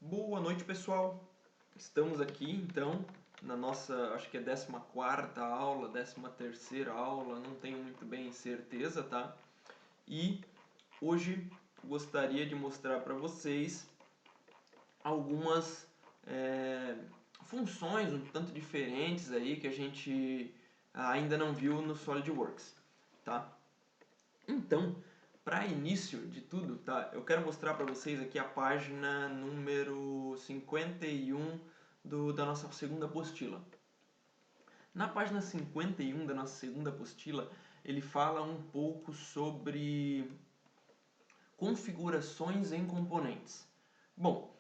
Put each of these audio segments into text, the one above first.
Boa noite, pessoal. Estamos aqui, então, na nossa, acho que é 14ª aula, 13ª aula, não tenho muito bem certeza, tá? E hoje gostaria de mostrar para vocês algumas funções um tanto diferentes aí que a gente ainda não viu no SolidWorks, tá? Então, para início de tudo, tá? Eu quero mostrar para vocês aqui a página número 51 da nossa segunda apostila. Na página 51 da nossa segunda apostila, ele fala um pouco sobre configurações em componentes. Bom,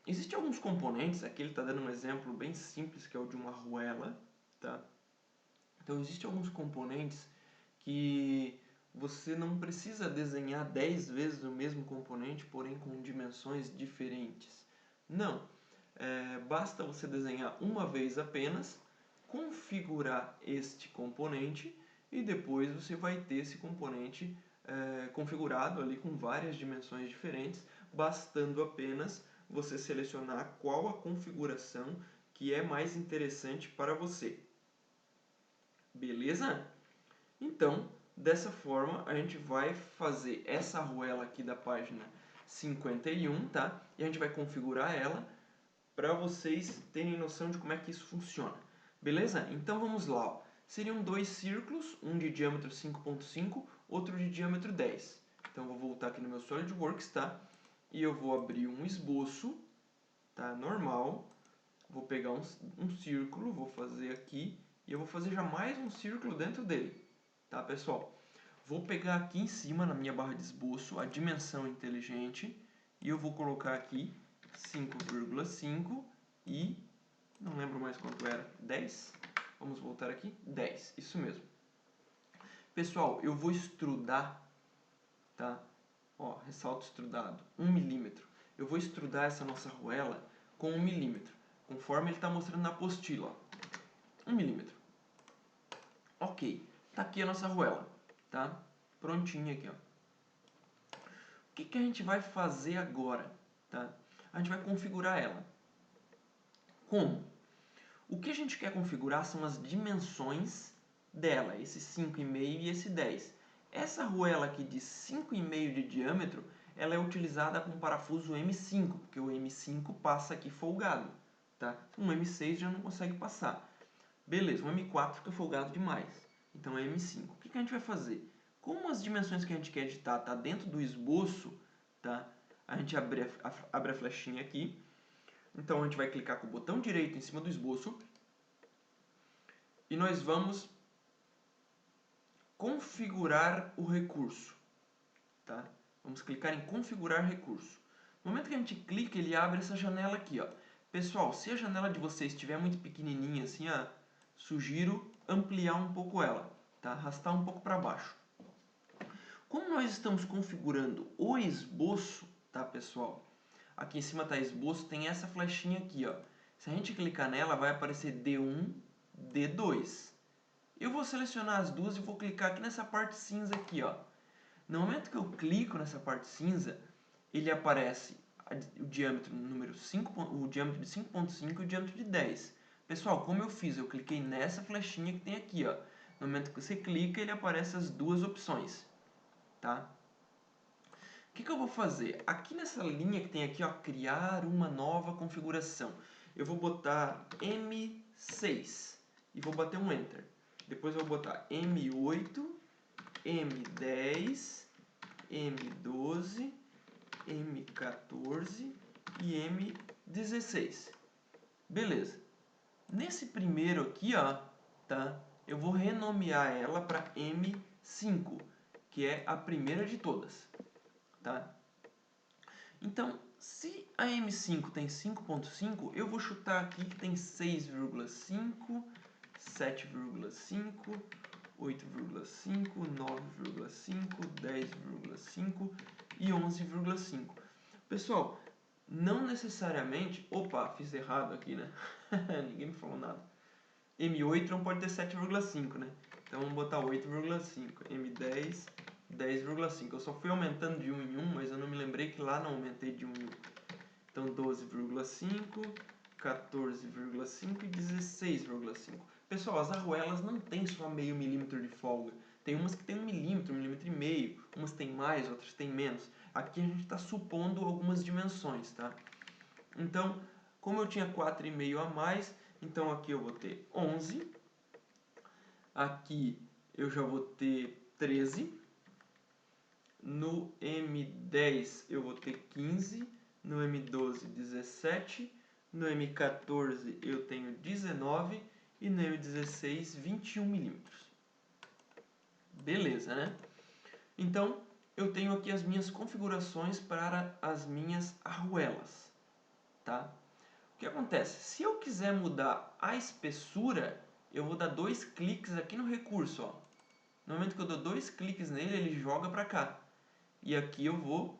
existem alguns componentes, aqui ele está dando um exemplo bem simples, que é o de uma arruela, tá? Então, existem alguns componentes que você não precisa desenhar 10 vezes o mesmo componente, porém com dimensões diferentes. Não, basta você desenhar uma vez apenas, configurar este componente e depois você vai ter esse componente configurado ali com várias dimensões diferentes, bastando apenas você selecionar qual a configuração que é mais interessante para você. Beleza? Então, dessa forma, a gente vai fazer essa arruela aqui da página 51, tá? E a gente vai configurar ela para vocês terem noção de como é que isso funciona. Beleza? Então vamos lá. Ó. Seriam dois círculos, um de diâmetro 5.5, outro de diâmetro 10. Então eu vou voltar aqui no meu SolidWorks, tá? E eu vou abrir um esboço, tá? Normal. Vou pegar um círculo, vou fazer aqui, e eu vou fazer já mais um círculo dentro dele. Tá, pessoal? Vou pegar aqui em cima, na minha barra de esboço, a dimensão inteligente, e eu vou colocar aqui 5,5 e, não lembro mais quanto era, 10? Vamos voltar aqui, 10, isso mesmo. Pessoal, eu vou extrudar, tá? Ó, ressalto extrudado, 1 milímetro. Eu vou extrudar essa nossa arruela com 1 milímetro, conforme ele está mostrando na apostila, ó. 1 milímetro. Ok, tá aqui a nossa arruela, tá? Prontinha aqui, ó. O que a gente vai fazer agora, tá? A gente vai configurar ela. Como? O que a gente quer configurar são as dimensões dela, esse 5,5 e esse 10. Essa arruela aqui de 5,5 de diâmetro, ela é utilizada com parafuso M5, porque o M5 passa aqui folgado, tá? Um M6 já não consegue passar. Beleza, o M4 fica folgado demais, então é M5. O que a gente vai fazer? Como as dimensões que a gente quer editar tá dentro do esboço, tá? A gente abre a flechinha aqui. Então a gente vai clicar com o botão direito em cima do esboço e nós vamos configurar o recurso, tá? Vamos clicar em configurar recurso. No momento que a gente clica, ele abre essa janela aqui, ó. Pessoal, se a janela de vocês estiver muito pequenininha assim, ó, sugiro ampliar um pouco ela, tá? Arrastar um pouco para baixo. Como nós estamos configurando o esboço, tá, pessoal? Aqui em cima está esboço, tem essa flechinha aqui, ó. Se a gente clicar nela, vai aparecer D1, D2. Eu vou selecionar as duas e vou clicar aqui nessa parte cinza aqui, ó. No momento que eu clico nessa parte cinza, ele aparece o diâmetro número 5, o diâmetro de 5.5 e o diâmetro de 10. Pessoal, como eu fiz? Eu cliquei nessa flechinha que tem aqui, ó. No momento que você clica, ele aparece as duas opções, tá? O que eu vou fazer? Aqui nessa linha que tem aqui, ó, criar uma nova configuração. Eu vou botar M6 e vou bater um Enter. Depois eu vou botar M8, M10, M12, M14 e M16. Beleza. Nesse primeiro aqui, ó, tá? Eu vou renomear ela para M5, que é a primeira de todas, tá? Então, se a M5 tem 5.5, eu vou chutar aqui que tem 6,5, 7,5, 8,5, 9,5, 10,5 e 11,5. Pessoal, não necessariamente... Opa, fiz errado aqui, né? Ninguém me falou nada. M8 não pode ter 7,5, né? Então vamos botar 8,5. M10, 10,5. Eu só fui aumentando de 1 em 1, mas eu não me lembrei que lá não aumentei de 1 em 1. Então 15,5, 14,5 e 16,5. Pessoal, as arruelas não tem só meio milímetro de folga. Tem umas que tem 1 milímetro, 1,5 milímetro, umas tem mais, outras tem menos. Aqui a gente está supondo algumas dimensões, tá? Então, como eu tinha 4,5 a mais, então aqui eu vou ter 11. Aqui eu já vou ter 13. No M10 eu vou ter 15. No M12, 17. No M14 eu tenho 19. E no M16, 21 milímetros. Beleza, né? Então, eu tenho aqui as minhas configurações para as minhas arruelas, tá? O que acontece? Se eu quiser mudar a espessura, eu vou dar 2 cliques aqui no recurso, ó. No momento que eu dou 2 cliques nele, ele joga para cá. E aqui eu vou,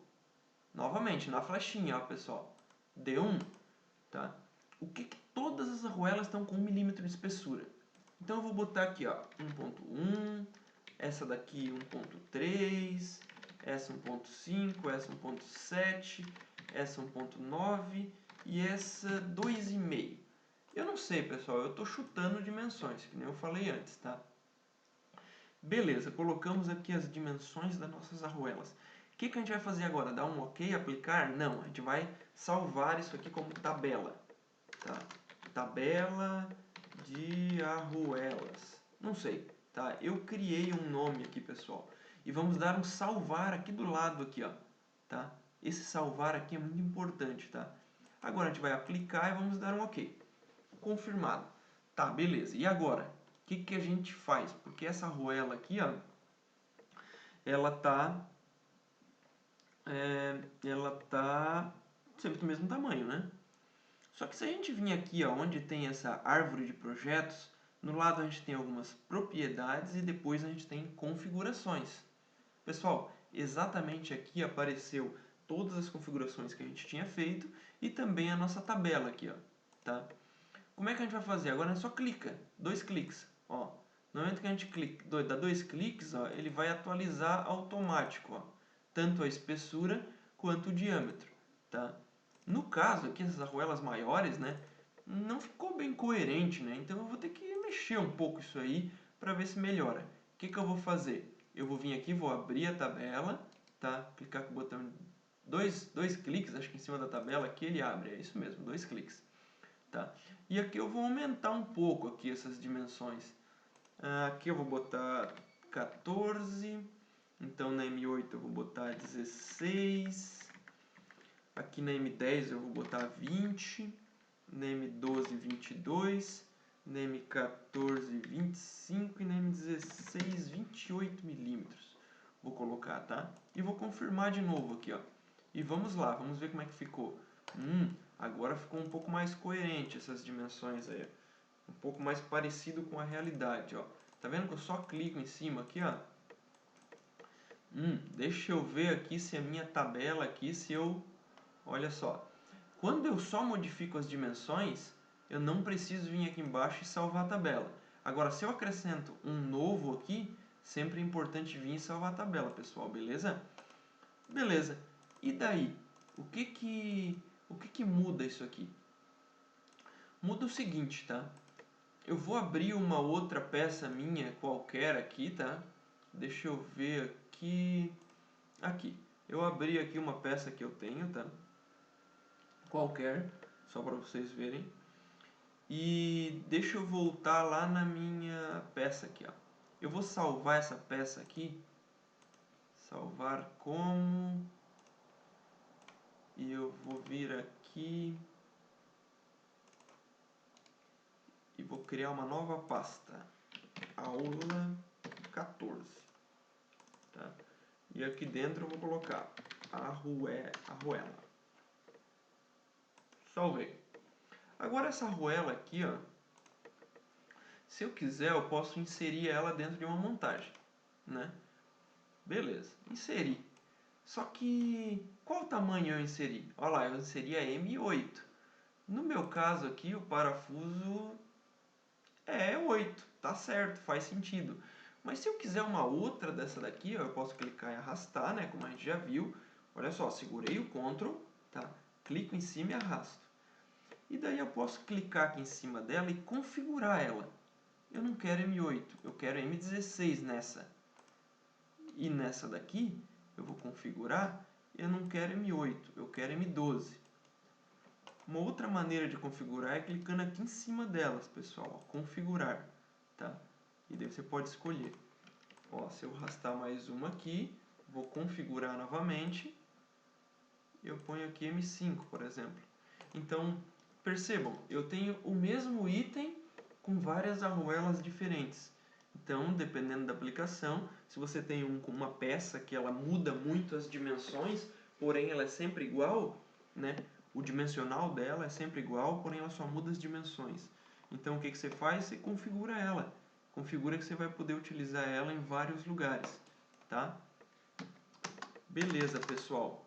novamente, na flechinha, ó, pessoal. D1, tá? O que todas as arruelas estão com 1 milímetro de espessura? Então eu vou botar aqui, ó, 1.1, essa daqui 1.3, essa 1.5, essa 1.7, essa 1.9 e essa 2,5. Eu não sei, pessoal, eu estou chutando dimensões, que nem eu falei antes, tá? Beleza, colocamos aqui as dimensões das nossas arruelas. O que a gente vai fazer agora? Dar um OK, aplicar? Não, a gente vai salvar isso aqui como tabela. Tá? Tabela de arruelas. Não sei, tá? Eu criei um nome aqui, pessoal. E vamos dar um salvar aqui do lado aqui, ó, tá? Esse salvar aqui é muito importante, tá? Agora a gente vai aplicar e vamos dar um OK. Confirmado. Tá, beleza. E agora? O que a gente faz? Porque essa arruela aqui, ó, ela tá sempre do mesmo tamanho, né? Só que se a gente vir aqui, ó, onde tem essa árvore de projetos, no lado a gente tem algumas propriedades e depois a gente tem configurações. Pessoal, exatamente aqui apareceu todas as configurações que a gente tinha feito e também a nossa tabela aqui, ó, tá? Como é que a gente vai fazer? Agora é só clica, 2 cliques, ó. No momento que a gente dá 2 cliques, ó, ele vai atualizar automático, ó, tanto a espessura quanto o diâmetro, tá? No caso aqui, essas arruelas maiores, né, não ficou bem coerente, né? Então eu vou ter que mexer um pouco isso aí para ver se melhora. O que eu vou fazer? Eu vou vir aqui, vou abrir a tabela, tá? Clicar com o botão dois cliques, acho que em cima da tabela, aqui ele abre, é isso mesmo, 2 cliques, tá? E aqui eu vou aumentar um pouco aqui essas dimensões. Aqui eu vou botar 14, então na M8 eu vou botar 16, aqui na M10 eu vou botar 20, na M12 22, na M14 25 e na M16 28 milímetros. Vou colocar, tá? E vou confirmar de novo aqui, ó. E vamos lá, vamos ver como é que ficou. Agora ficou um pouco mais coerente essas dimensões aí. Um pouco mais parecido com a realidade, ó. Tá vendo que eu só clico em cima aqui, ó? Deixa eu ver aqui se a minha tabela aqui, se eu... Olha só. Quando eu só modifico as dimensões, eu não preciso vir aqui embaixo e salvar a tabela. Agora, se eu acrescento um novo aqui, sempre é importante vir e salvar a tabela, pessoal, beleza? Beleza. E daí? O que muda isso aqui? Muda o seguinte, tá? Eu vou abrir uma outra peça minha qualquer aqui, tá? Deixa eu ver aqui. Aqui. Eu abri aqui uma peça que eu tenho, tá? Qualquer, só para vocês verem. E deixa eu voltar lá na minha peça aqui, ó. Eu vou salvar essa peça aqui. Salvar como... E eu vou vir aqui e vou criar uma nova pasta. Aula 14. Tá? E aqui dentro eu vou colocar arruela. Salvei. Agora essa arruela aqui, ó, se eu quiser eu posso inserir ela dentro de uma montagem, né? Beleza, inseri. Só que qual tamanho eu inseri? Olha lá, eu inseri a M8. No meu caso aqui o parafuso é 8, tá certo, faz sentido. Mas se eu quiser uma outra dessa daqui, ó, eu posso clicar em arrastar, né, como a gente já viu. Olha só, segurei o Ctrl, tá? Clico em cima e arrasto. E daí eu posso clicar aqui em cima dela e configurar ela. Eu não quero M8, eu quero M16 nessa. E nessa daqui, eu vou configurar, eu não quero M8, eu quero M12. Uma outra maneira de configurar é clicando aqui em cima delas, pessoal, ó, configurar, tá? E daí você pode escolher. Ó, se eu arrastar mais uma aqui, vou configurar novamente, eu ponho aqui M5, por exemplo. Então, percebam, eu tenho o mesmo item com várias arruelas diferentes. Então, dependendo da aplicação, se você tem uma peça que ela muda muito as dimensões, porém ela é sempre igual, né? O dimensional dela é sempre igual, porém ela só muda as dimensões. Então, o que você faz? Você configura ela. Configura que você vai poder utilizar ela em vários lugares, tá? Beleza, pessoal.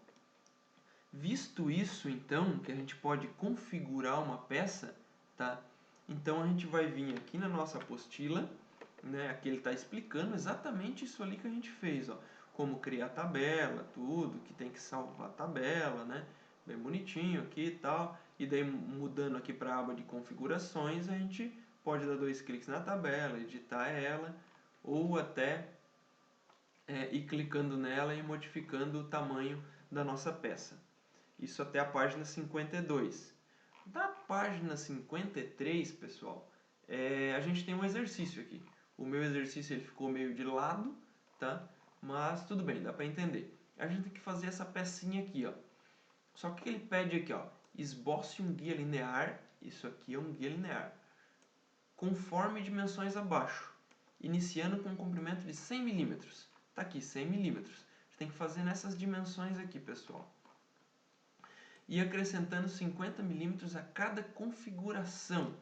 Visto isso, então, que a gente pode configurar uma peça, tá? Então, a gente vai vir aqui na nossa apostila, né? Aqui ele está explicando exatamente isso ali que a gente fez, ó. Como criar tabela, tudo, que tem que salvar a tabela, né? Bem bonitinho aqui e tal. E daí, mudando aqui para a aba de configurações, a gente pode dar 2 cliques na tabela, editar ela, ou até ir clicando nela e modificando o tamanho da nossa peça. Isso até a página 52. Da página 53, pessoal, a gente tem um exercício aqui. O meu exercício ele ficou meio de lado, tá? Mas tudo bem, dá para entender. A gente tem que fazer essa pecinha aqui, ó. Só que ele pede aqui, ó, esboce um guia linear, isso aqui é um guia linear, conforme dimensões abaixo, iniciando com um comprimento de 100 milímetros. Tá aqui, 100 milímetros. A gente tem que fazer nessas dimensões aqui, pessoal. E acrescentando 50 milímetros a cada configuração.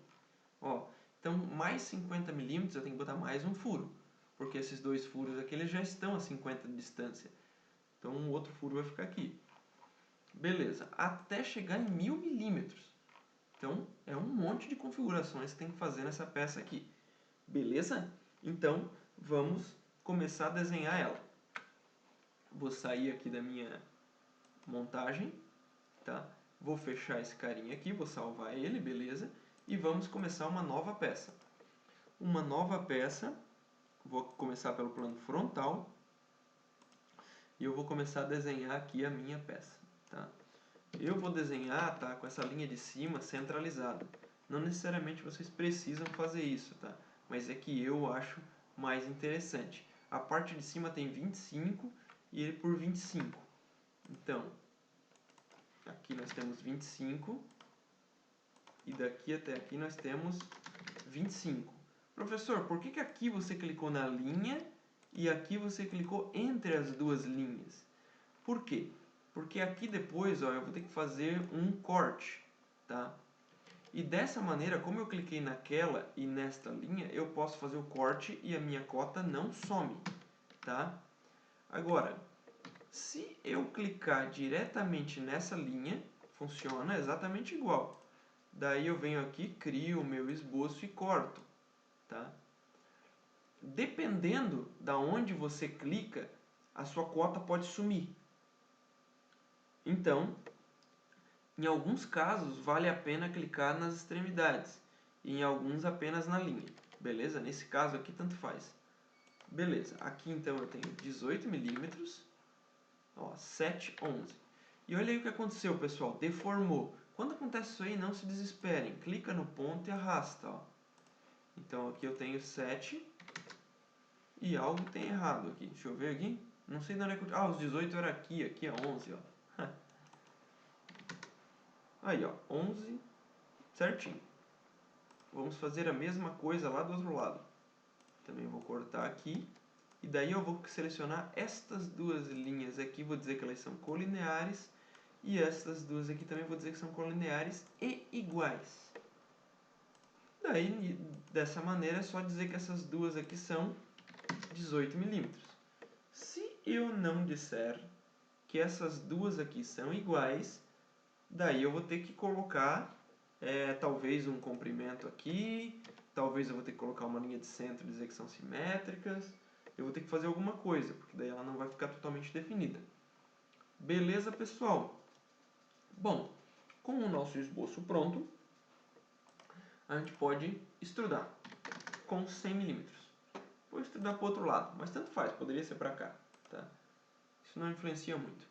Ó, então, mais 50 milímetros eu tenho que botar mais um furo, porque esses 2 furos aqui eles já estão a 50 de distância. Então, um outro furo vai ficar aqui. Beleza, até chegar em 1000 milímetros. Então, é um monte de configurações que tem que fazer nessa peça aqui. Beleza? Então, vamos começar a desenhar ela. Vou sair aqui da minha montagem, tá? Vou fechar esse carinha aqui, vou salvar ele, beleza? E vamos começar uma nova peça. Uma nova peça, vou começar pelo plano frontal. E eu vou começar a desenhar aqui a minha peça, tá? Eu vou desenhar, tá, com essa linha de cima centralizada. Não necessariamente vocês precisam fazer isso, tá? Mas é que eu acho mais interessante. A parte de cima tem 25 e ele por 25. Então, aqui nós temos 25 e daqui até aqui nós temos 25. Professor, por que aqui você clicou na linha e aqui você clicou entre as duas linhas? Por quê? Porque aqui depois, ó, eu vou ter que fazer um corte, tá? E dessa maneira, como eu cliquei naquela e nesta linha, eu posso fazer o corte e a minha cota não some, tá? Agora, se eu clicar diretamente nessa linha, funciona exatamente igual. Daí eu venho aqui, crio o meu esboço e corto, tá? Dependendo da onde você clica, a sua cota pode sumir. Então, em alguns casos, vale a pena clicar nas extremidades e em alguns apenas na linha, beleza? Nesse caso aqui, tanto faz. Beleza, aqui então eu tenho 18 milímetros, ó, 7, 11. E olha aí o que aconteceu, pessoal, deformou. Quando acontece isso aí, não se desesperem, clica no ponto e arrasta, ó. Então aqui eu tenho 7 e algo tem errado aqui. Deixa eu ver aqui. Não sei de onde é que eu... Ah, os 18 era aqui, aqui é 11, ó. Aí, ó, 11 certinho. Vamos fazer a mesma coisa lá do outro lado. Também vou cortar aqui. E daí eu vou selecionar estas duas linhas aqui. Vou dizer que elas são colineares. E estas duas aqui também vou dizer que são colineares e iguais. Daí, dessa maneira, é só dizer que essas duas aqui são 18 milímetros. Se eu não disser que essas duas aqui são iguais, daí eu vou ter que colocar talvez um comprimento aqui, talvez eu vou ter que colocar uma linha de centro e dizer que são simétricas. Eu vou ter que fazer alguma coisa, porque daí ela não vai ficar totalmente definida. Beleza, pessoal? Bom, com o nosso esboço pronto, a gente pode extrudar com 100 milímetros. Vou extrudar para o outro lado, mas tanto faz, poderia ser para cá, tá? Isso não influencia muito.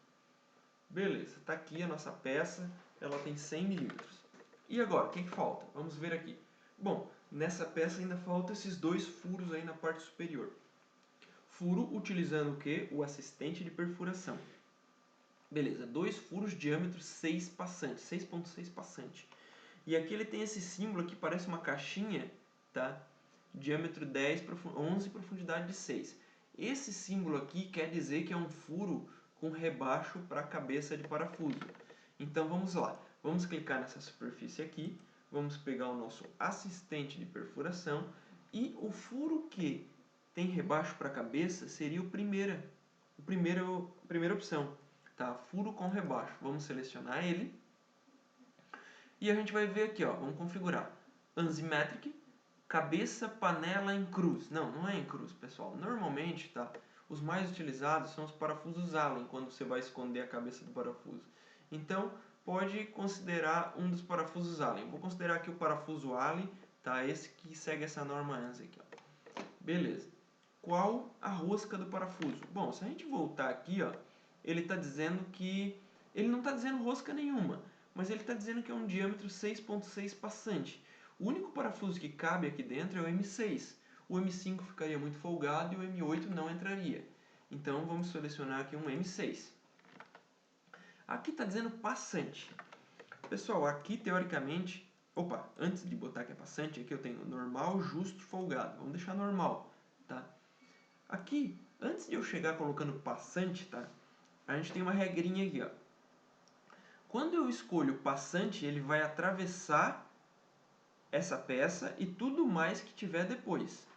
Beleza, está aqui a nossa peça, ela tem 100 milímetros. E agora, o que falta? Vamos ver aqui. Bom, nessa peça ainda faltam esses dois furos aí na parte superior. Furo utilizando o que? O assistente de perfuração. Beleza, dois furos, diâmetro 6 passante, 6,6 passante. E aqui ele tem esse símbolo que parece uma caixinha, tá? Diâmetro 10, 11, profundidade de 6. Esse símbolo aqui quer dizer que é um furo com rebaixo para a cabeça de parafuso. Então vamos lá, vamos clicar nessa superfície aqui, vamos pegar o nosso assistente de perfuração e o furo que tem rebaixo para a cabeça seria a primeira opção, tá? Furo com rebaixo. Vamos selecionar ele e a gente vai ver aqui, ó, vamos configurar Unsymmetric, cabeça, panela em cruz. Não é em cruz, pessoal. Normalmente, tá? Os mais utilizados são os parafusos Allen, quando você vai esconder a cabeça do parafuso. Então, pode considerar um dos parafusos Allen. Vou considerar aqui o parafuso Allen, tá? Esse que segue essa norma ANSI aqui, ó. Beleza. Qual a rosca do parafuso? Bom, se a gente voltar aqui, ó, ele está dizendo que... Ele não está dizendo rosca nenhuma, mas ele está dizendo que é um diâmetro 6,6 passante. O único parafuso que cabe aqui dentro é o M6. O M5 ficaria muito folgado e o M8 não entraria. Então, vamos selecionar aqui um M6. Aqui está dizendo passante. Pessoal, aqui teoricamente... Opa, antes de botar que é passante, aqui eu tenho normal, justo, folgado. Vamos deixar normal, tá? Aqui, antes de eu chegar colocando passante, tá? A gente tem uma regrinha aqui, ó. Quando eu escolho passante, ele vai atravessar essa peça e tudo mais que tiver depois.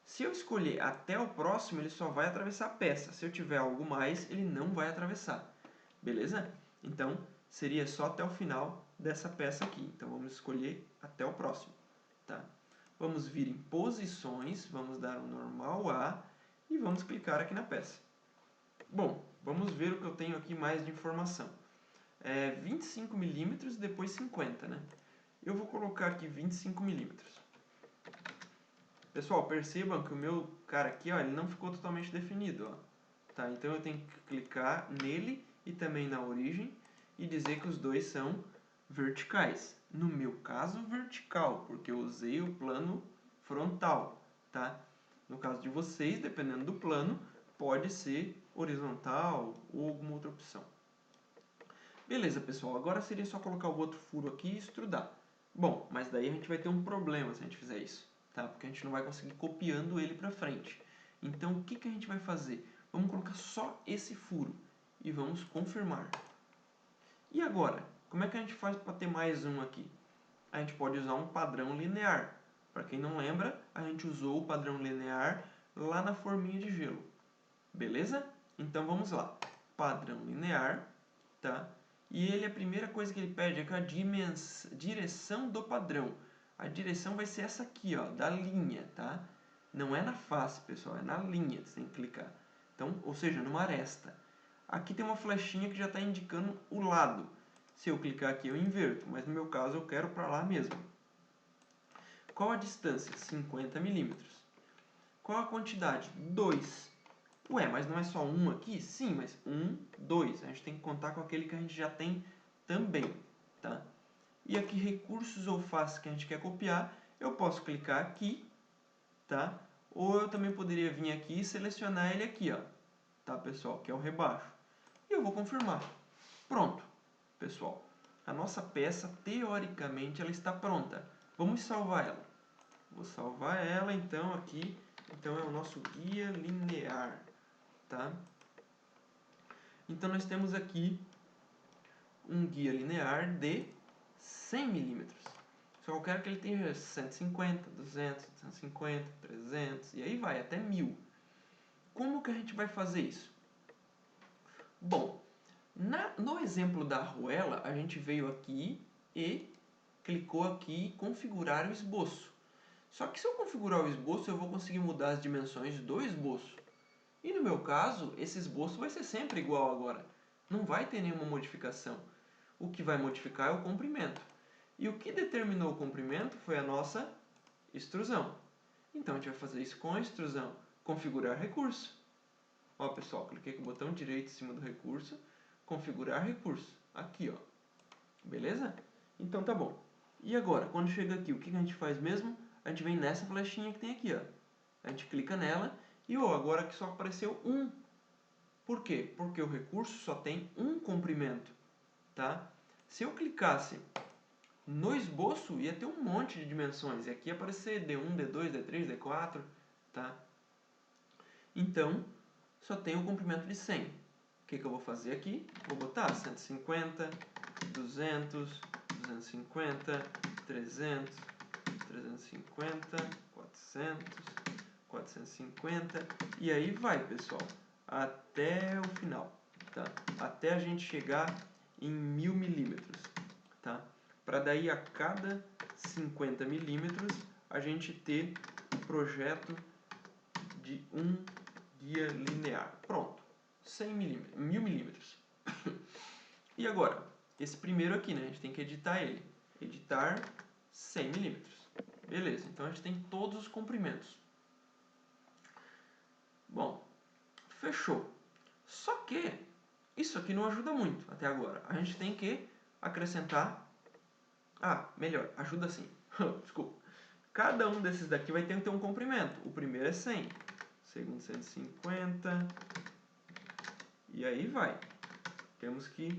Se eu escolher até o próximo, ele só vai atravessar a peça. Se eu tiver algo mais, ele não vai atravessar. Beleza? Então, seria só até o final dessa peça aqui. Então, vamos escolher até o próximo. Tá? Vamos vir em posições, vamos dar um normal A e vamos clicar aqui na peça. Bom, vamos ver o que eu tenho aqui mais de informação. 25 milímetros e depois 50, né? Eu vou colocar aqui 25 milímetros. Pessoal, percebam que o meu cara aqui, ó, ele não ficou totalmente definido, ó. Tá? Então eu tenho que clicar nele e também na origem e dizer que os dois são verticais. No meu caso, vertical, porque eu usei o plano frontal, tá? No caso de vocês, dependendo do plano, pode ser horizontal ou alguma outra opção. Beleza, pessoal, agora seria só colocar o outro furo aqui e extrudar. Bom, mas daí a gente vai ter um problema se a gente fizer isso, tá? Porque a gente não vai conseguir copiando ele para frente. Então, o que a gente vai fazer? Vamos colocar só esse furo e vamos confirmar. E agora, como é que a gente faz para ter mais um aqui? A gente pode usar um padrão linear. Para quem não lembra, a gente usou o padrão linear lá na forminha de gelo. Beleza? Então, vamos lá. Padrão linear, tá? E ele, a primeira coisa que ele pede é que a direção do padrão. A direção vai ser essa aqui, ó, da linha, tá? Não é na face, pessoal, é na linha, você tem que clicar. Então, ou seja, numa aresta. Aqui tem uma flechinha que já está indicando o lado. Se eu clicar aqui, eu inverto, mas no meu caso eu quero para lá mesmo. Qual a distância? 50 milímetros. Qual a quantidade? 2. Ué, mas não é só um aqui? Sim, mas 1, 2. A gente tem que contar com aquele que a gente já tem também, tá? E aqui, recursos ou faces que a gente quer copiar, eu posso clicar aqui, tá? Ou eu também poderia vir aqui e selecionar ele aqui, ó. Tá, pessoal? Que é o rebaixo. E eu vou confirmar. Pronto, pessoal. A nossa peça, teoricamente, ela está pronta. Vamos salvar ela. Vou salvar ela, então, aqui. Então, é o nosso guia linear. Tá? Então, nós temos aqui um guia linear de 100 milímetros. Só que eu quero que ele tenha 150, 200, 250, 300 e aí vai, até 1000. Como que a gente vai fazer isso? Bom, no exemplo da arruela, a gente veio aqui e clicou aqui em configurar o esboço. Só que se eu configurar o esboço, eu vou conseguir mudar as dimensões do esboço. E no meu caso, esse esboço vai ser sempre igual agora. Não vai ter nenhuma modificação. O que vai modificar é o comprimento. E o que determinou o comprimento foi a nossa extrusão. Então, a gente vai fazer isso com a extrusão. Configurar recurso. Ó, pessoal, cliquei com o botão direito em cima do recurso. Configurar recurso. Aqui, ó. Beleza? Então, tá bom. E agora, quando chega aqui, o que a gente faz mesmo? A gente vem nessa flechinha que tem aqui, ó. A gente clica nela e, ó, agora que só apareceu um. Por quê? Porque o recurso só tem um comprimento, tá? Se eu clicasse no esboço, ia ter um monte de dimensões. E aqui ia aparecer D1, D2, D3, D4, tá? Então, só tem o comprimento de 100. O que eu vou fazer aqui? Vou botar 150, 200, 250, 300, 350, 400, 450. E aí vai, pessoal, até o final, tá? Até a gente chegar em 1000 milímetros, tá? Para daí a cada 50 milímetros a gente ter um projeto de um guia linear. Pronto, 100 milímetros, 1000 milímetros. E agora, esse primeiro aqui, né? A gente tem que editar ele. Editar 100 milímetros. Beleza, então a gente tem todos os comprimentos. Bom, fechou. Só que isso aqui não ajuda muito até agora. A gente tem que acrescentar... Ah, melhor, ajuda sim. Desculpa. Cada um desses daqui vai ter que ter um comprimento. O primeiro é 100. O segundo 150. E aí vai. Temos que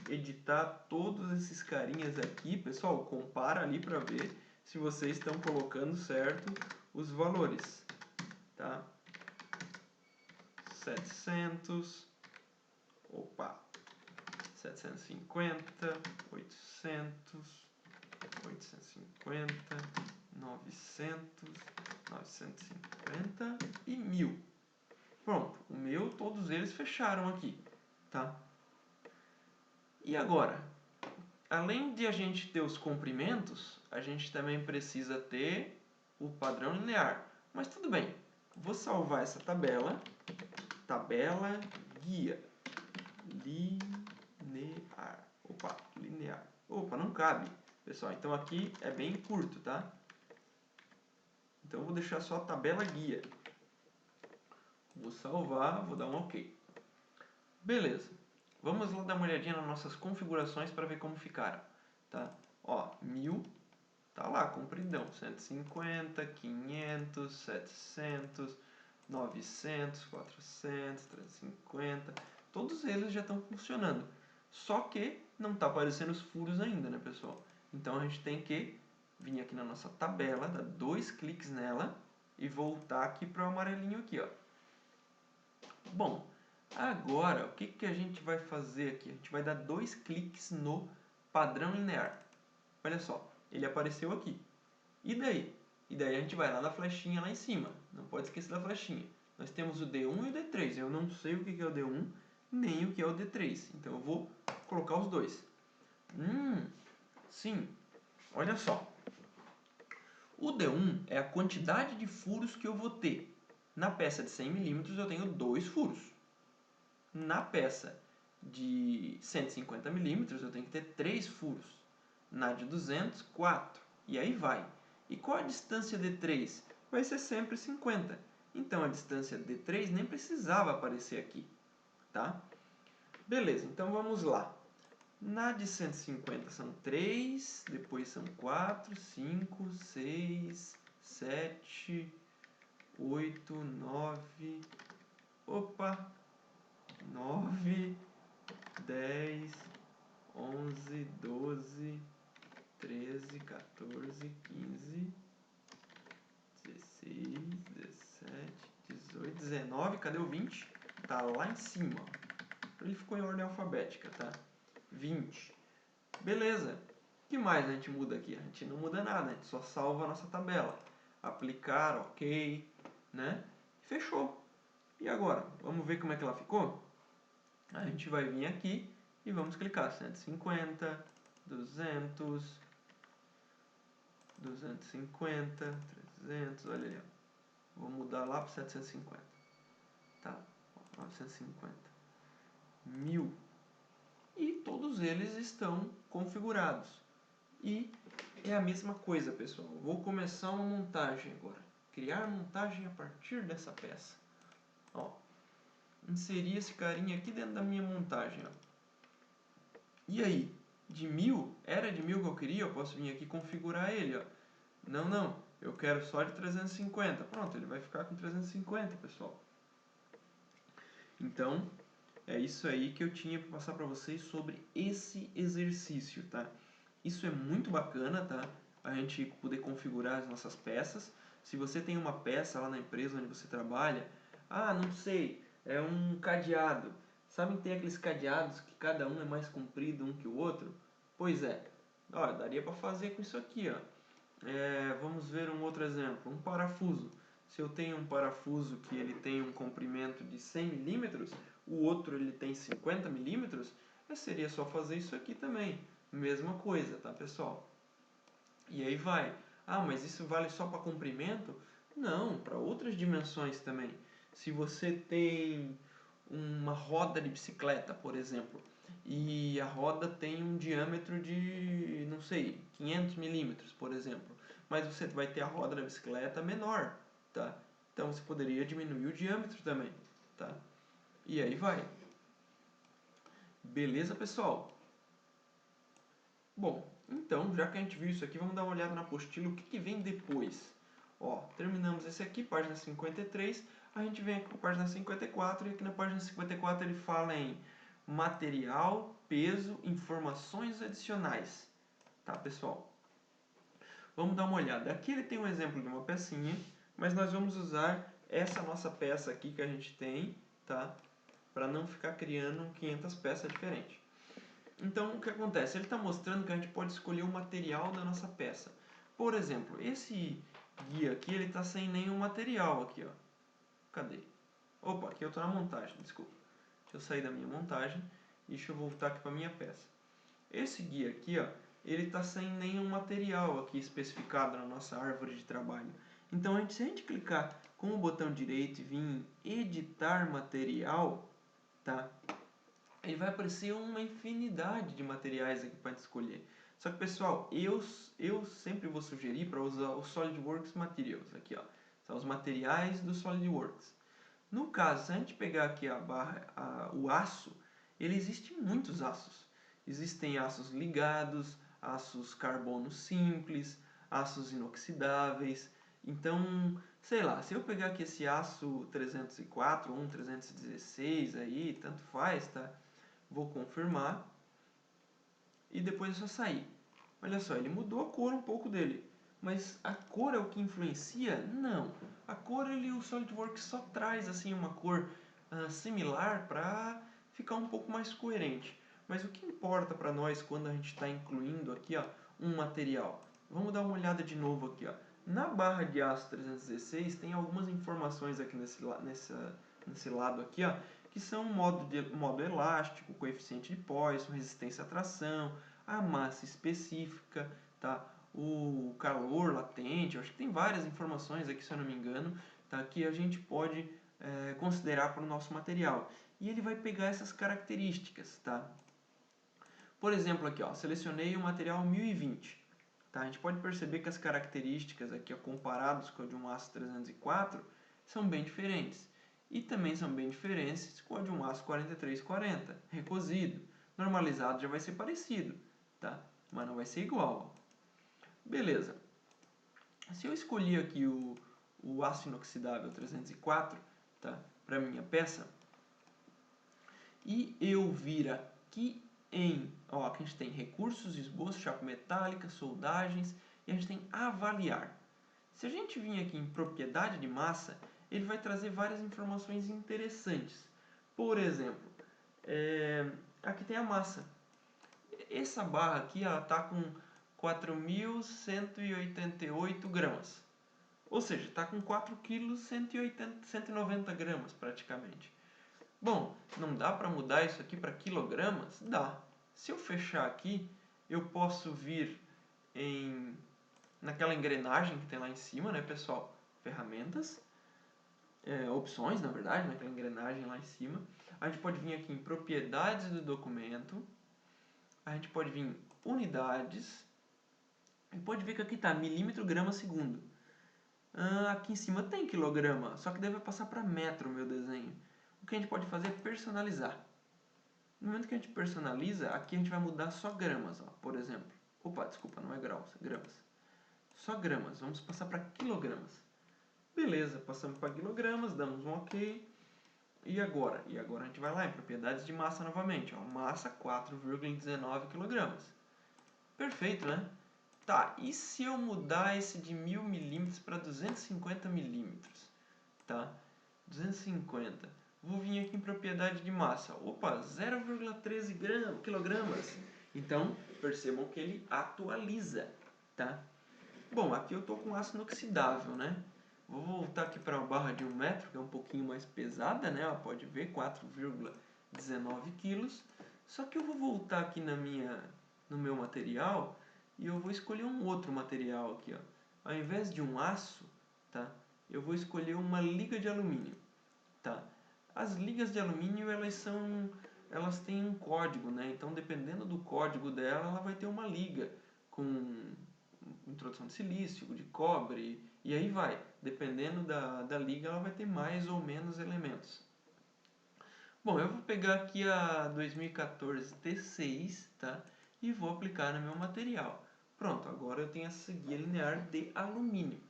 editar todos esses carinhas aqui. Pessoal, compara ali para ver se vocês estão colocando certo os valores. Tá? 700. Opa. 750. 800. 850, 900, 950 e 1000. Pronto, o meu, todos eles fecharam aqui, tá? E agora, além de a gente ter os comprimentos, a gente também precisa ter o padrão linear. Mas tudo bem, vou salvar essa tabela, tabela guia, linear. Opa, linear. Opa, não cabe. Pessoal, então aqui é bem curto, tá? Então eu vou deixar só a tabela guia. Vou salvar, vou dar um OK. Beleza. Vamos lá dar uma olhadinha nas nossas configurações para ver como ficaram, tá? Ó, 1000 tá lá, compridão. 150, 500, 700, 900, 400, 350. Todos eles já estão funcionando. Só que não está aparecendo os furos ainda, né, pessoal? Então a gente tem que vir aqui na nossa tabela, dar 2 cliques nela e voltar aqui para o amarelinho aqui, ó. Bom, agora o que a gente vai fazer aqui? A gente vai dar 2 cliques no padrão linear. Olha só, ele apareceu aqui. E daí? E daí a gente vai lá na flechinha lá em cima. Não pode esquecer da flechinha. Nós temos o D1 e o D3. Eu não sei o que é o D1 nem o que é o D3. Então eu vou colocar os dois. Sim. Olha só. O D1 é a quantidade de furos que eu vou ter. Na peça de 100 milímetros eu tenho 2 furos. Na peça de 150 milímetros eu tenho que ter 3 furos. Na de 200, 4. E aí vai. E qual a distância D3? Vai ser sempre 50. Então a distância D3 nem precisava aparecer aqui. Tá? Beleza, então vamos lá. Na de 150 são 3, depois são 4, 5, 6, 7, 8, 9, opa, 9, 10, 11, 12, 13, 14, 15, 16, 17, 18, 19, cadê o 20? Tá lá em cima, ó. Ele ficou em ordem alfabética, tá? 20. Beleza. O que mais a gente muda aqui? A gente não muda nada, a gente só salva a nossa tabela. Aplicar, ok, né? Fechou. E agora? Vamos ver como é que ela ficou? A gente vai vir aqui e vamos clicar 150, 200, 250, 300, olha ali. Vou mudar lá para 750. Tá, 950. 1000. E todos eles estão configurados. E é a mesma coisa, pessoal. Vou começar uma montagem agora. Criar montagem a partir dessa peça. Ó, inserir esse carinha aqui dentro da minha montagem. Ó. E aí? De 1000? Era de 1000 que eu queria? Eu posso vir aqui configurar ele. Ó. Não, não. Eu quero só de 350. Pronto, ele vai ficar com 350, pessoal. Então, é isso aí que eu tinha para passar para vocês sobre esse exercício, tá? Isso é muito bacana, tá? A gente poder configurar as nossas peças. Se você tem uma peça lá na empresa onde você trabalha, não sei, é um cadeado. Sabem que tem aqueles cadeados que cada um é mais comprido um que o outro? Pois é. Ó, daria para fazer com isso aqui, ó. Vamos ver um outro exemplo, um parafuso. Se eu tenho um parafuso que ele tem um comprimento de 100 milímetros, o outro ele tem 50 milímetros, seria só fazer isso aqui também. Mesma coisa, tá, pessoal? E aí vai. Mas isso vale só para comprimento? Não, para outras dimensões também. Se você tem uma roda de bicicleta, por exemplo, e a roda tem um diâmetro de, não sei, 500 milímetros, por exemplo, mas você vai ter a roda da bicicleta menor, tá? Então você poderia diminuir o diâmetro também, tá? E aí vai. Beleza, pessoal? Bom, então, já que a gente viu isso aqui, vamos dar uma olhada na apostila, o que vem depois. Ó, terminamos esse aqui, página 53, a gente vem aqui para a página 54, e aqui na página 54 ele fala em material, peso, informações adicionais. Tá, pessoal? Vamos dar uma olhada. Aqui ele tem um exemplo de uma pecinha, mas nós vamos usar essa nossa peça aqui que a gente tem, tá? Para não ficar criando 500 peças diferentes. Então, o que acontece? Ele está mostrando que a gente pode escolher o material da nossa peça. Por exemplo, esse guia aqui, ele está sem nenhum material aqui, ó. Cadê? Opa, aqui eu estou na montagem, desculpa. Deixa eu sair da minha montagem e deixa eu voltar aqui para a minha peça. Esse guia aqui, ó, ele está sem nenhum material aqui especificado na nossa árvore de trabalho. Então, se a gente clicar com o botão direito e vir em editar material, tá? Ele vai aparecer uma infinidade de materiais aqui para escolher. Só que, pessoal, eu sempre vou sugerir para usar o SolidWorks Materials. Aqui, ó, são os materiais do SolidWorks. No caso, se a gente pegar aqui o aço, ele existe muitos aços. Existem aços ligados, aços carbono simples, aços inoxidáveis. Então, sei lá, se eu pegar aqui esse aço 304 ou um 316 aí, tanto faz, tá? Vou confirmar e depois é só sair. Olha só, ele mudou a cor um pouco dele, mas a cor é o que influencia? Não. A cor, o SolidWorks só traz assim uma cor similar para ficar um pouco mais coerente. Mas o que importa para nós quando a gente está incluindo aqui, ó, um material? Vamos dar uma olhada de novo aqui, ó. Na barra de aço 316 tem algumas informações aqui nesse lado aqui, ó, que são modo elástico, coeficiente de Poisson, resistência à tração, a massa específica, tá? O calor latente, eu acho que tem várias informações aqui, se eu não me engano, tá? Que a gente pode considerar para o nosso material. E ele vai pegar essas características, tá? Por exemplo, aqui, ó, selecionei o material 1020. Tá? A gente pode perceber que as características aqui, ó, comparadas com a de um aço 304, são bem diferentes. E também são bem diferentes com a de um aço 4340, recosido. Normalizado já vai ser parecido, tá? Mas não vai ser igual. Beleza. Se eu escolher aqui o aço inoxidável 304, tá? Para minha peça, e eu vir aqui aqui a gente tem recursos, esboço, chapa metálica, soldagens, e a gente tem avaliar. Se a gente vir aqui em propriedade de massa, ele vai trazer várias informações interessantes. Por exemplo, aqui tem a massa. Essa barra aqui está com 4.188 gramas. Ou seja, está com 4 kg 190 gramas praticamente. Bom, não dá para mudar isso aqui para quilogramas? Dá. Se eu fechar aqui, eu posso vir naquela engrenagem que tem lá em cima, né, pessoal? Ferramentas, opções, na verdade, naquela engrenagem lá em cima. A gente pode vir aqui em propriedades do documento. A gente pode vir em unidades. E pode ver que aqui está milímetro, grama, segundo. Aqui em cima tem quilograma, só que deve passar para metro o meu desenho. O que a gente pode fazer é personalizar. No momento que a gente personaliza, aqui a gente vai mudar só gramas, ó, por exemplo. Opa, desculpa, não é graus, é gramas. Só gramas, vamos passar para quilogramas. Beleza, passamos para quilogramas, damos um OK. E agora? E agora a gente vai lá em propriedades de massa novamente. Ó, massa 4,19 kg. Perfeito, né? Tá, e se eu mudar esse de 1000 milímetros para 250 milímetros? Tá, 250. Vou vir aqui em propriedade de massa. Opa, 0,13 kg. Então, percebam que ele atualiza, tá? Bom, aqui eu estou com aço inoxidável, né? Vou voltar aqui para a barra de 1 metro, que é um pouquinho mais pesada, né? Ó, pode ver, 4,19 quilos. Só que eu vou voltar aqui no meu material e eu vou escolher um outro material aqui, ó. Ao invés de um aço, tá? Eu vou escolher uma liga de alumínio, tá? As ligas de alumínio, elas têm um código, né? Então, dependendo do código dela, ela vai ter uma liga com introdução de silício, de cobre, e aí vai. Dependendo da liga, ela vai ter mais ou menos elementos. Bom, eu vou pegar aqui a 2014 T6, tá? E vou aplicar no meu material. Pronto, agora eu tenho essa guia linear de alumínio.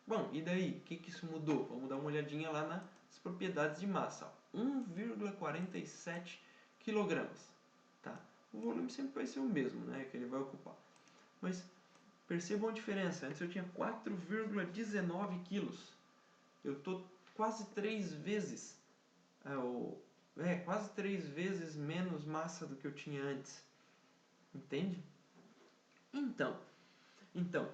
Bom, e daí? O que isso mudou? Vamos dar uma olhadinha lá nas propriedades de massa. 1,47 kg. Tá? O volume sempre vai ser o mesmo, né? Que ele vai ocupar. Mas percebam a diferença. Antes eu tinha 4,19 quilos. Eu estou quase 3 vezes, quase 3 vezes menos massa do que eu tinha antes. Entende? Então,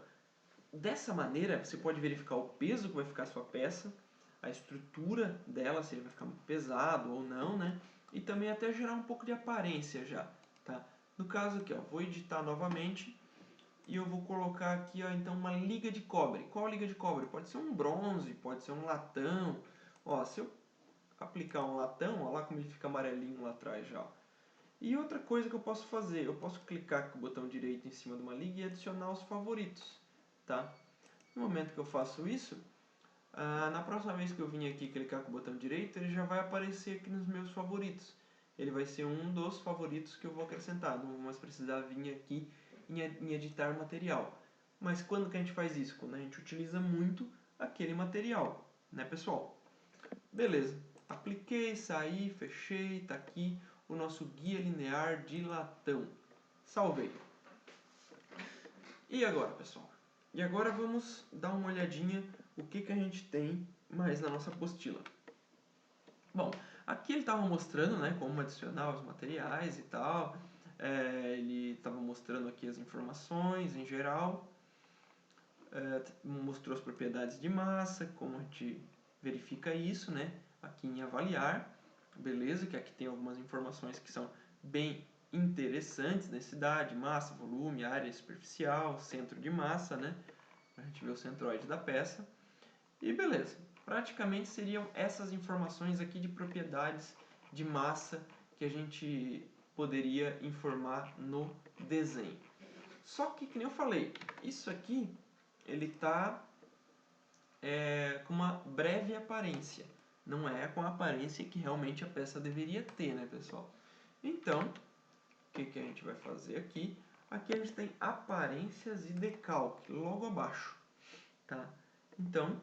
dessa maneira você pode verificar o peso que vai ficar a sua peça, a estrutura dela, se ele vai ficar muito pesado ou não, né? E também até gerar um pouco de aparência já, tá? No caso aqui, ó, vou editar novamente. E eu vou colocar aqui, ó, então, uma liga de cobre. Qual liga de cobre? Pode ser um bronze, pode ser um latão. Ó, se eu aplicar um latão, ó lá como ele fica amarelinho lá atrás já. Ó. E outra coisa que eu posso fazer, eu posso clicar com o botão direito em cima de uma liga e adicionar os favoritos, tá? No momento que eu faço isso, na próxima vez que eu vim aqui clicar com o botão direito, ele já vai aparecer aqui nos meus favoritos. Ele vai ser um dos favoritos que eu vou acrescentar, não vou mais precisar vir aqui em editar material. Mas quando que a gente faz isso? Quando a gente utiliza muito aquele material, né, pessoal? Beleza, apliquei, saí, fechei, tá aqui o nosso guia linear de latão. Salvei. E agora, pessoal? E agora vamos dar uma olhadinha o que a gente tem mais na nossa apostila. Bom, aqui ele estava mostrando, né, como adicionar os materiais e tal. Ele estava mostrando aqui as informações em geral. Mostrou as propriedades de massa, como a gente verifica isso, né, aqui em avaliar. Beleza, que aqui tem algumas informações que são bem interessantes, densidade, massa, volume, área superficial, centro de massa, né, a gente vê o centroide da peça. E beleza, praticamente seriam essas informações aqui de propriedades de massa que a gente poderia informar no desenho. Só que nem eu falei, isso aqui ele está com uma breve aparência. Não é com a aparência que realmente a peça deveria ter, né, pessoal? Então, o que a gente vai fazer aqui? Aqui a gente tem aparências e decalque, logo abaixo, tá? Então,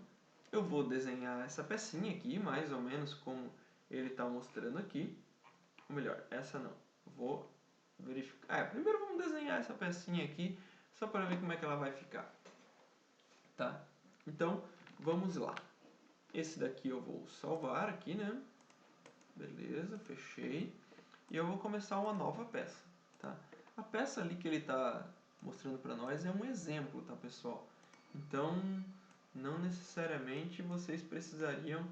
eu vou desenhar essa pecinha aqui, mais ou menos como ele está mostrando aqui. Ou melhor, essa não. Vou verificar. Primeiro vamos desenhar essa pecinha aqui, só para ver como é que ela vai ficar. Tá? Então, vamos lá. Esse daqui eu vou salvar aqui, né? Beleza, fechei. E eu vou começar uma nova peça, tá? A peça ali que ele está mostrando para nós é um exemplo, tá, pessoal? Então, não necessariamente vocês precisariam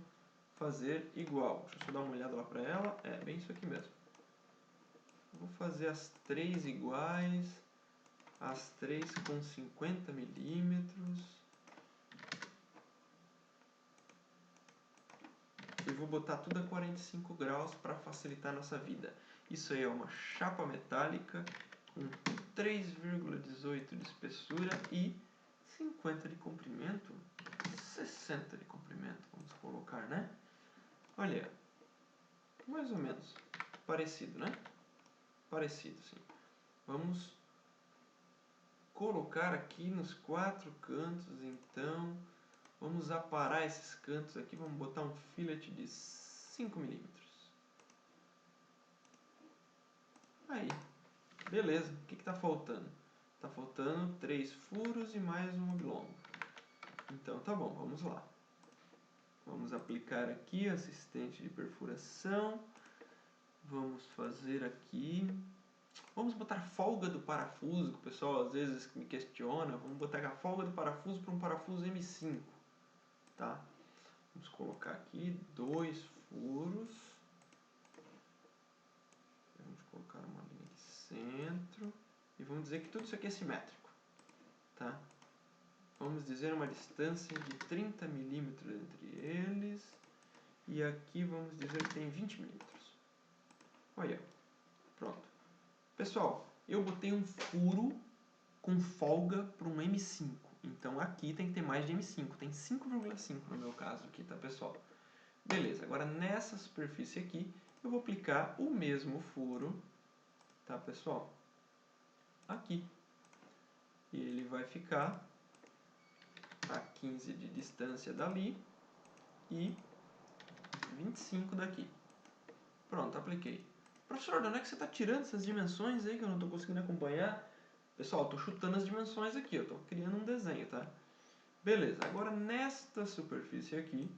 fazer igual. Deixa eu só dar uma olhada lá para ela. É bem isso aqui mesmo. Vou fazer as três iguais, as três com 50 milímetros. E vou botar tudo a 45 graus para facilitar a nossa vida. Isso aí é uma chapa metálica com 3,18 de espessura e 50 de comprimento, 60 de comprimento, vamos colocar, né? Olha, mais ou menos, parecido, né? Parecido, sim. Vamos colocar aqui nos 4 cantos, então, vamos aparar esses cantos aqui, vamos botar um fillet de 5 milímetros. Aí, beleza, o que está faltando? Está faltando 3 furos e mais um oblongo. Então tá bom, vamos lá. Vamos aplicar aqui assistente de perfuração. Vamos fazer aqui... Vamos botar folga do parafuso, que o pessoal às vezes me questiona. Vamos botar a folga do parafuso para um parafuso M5. Tá? Vamos colocar aqui 2 furos. Vamos colocar uma linha de centro. E vamos dizer que tudo isso aqui é simétrico. Tá? Vamos dizer uma distância de 30 milímetros entre eles. E aqui vamos dizer que tem 20 milímetros. Olha, pronto. Pessoal, eu botei um furo com folga para um M5. Então aqui tem que ter mais de M5. Tem 5,5 no meu caso aqui, tá, pessoal? Beleza, agora nessa superfície aqui eu vou aplicar o mesmo furo, tá, pessoal? Aqui. E ele vai ficar a 15 de distância dali e 25 daqui. Pronto, apliquei. Professor, de onde é que você está tirando essas dimensões aí que eu não estou conseguindo acompanhar? Pessoal, estou chutando as dimensões aqui, eu estou criando um desenho, tá? Beleza, agora nesta superfície aqui,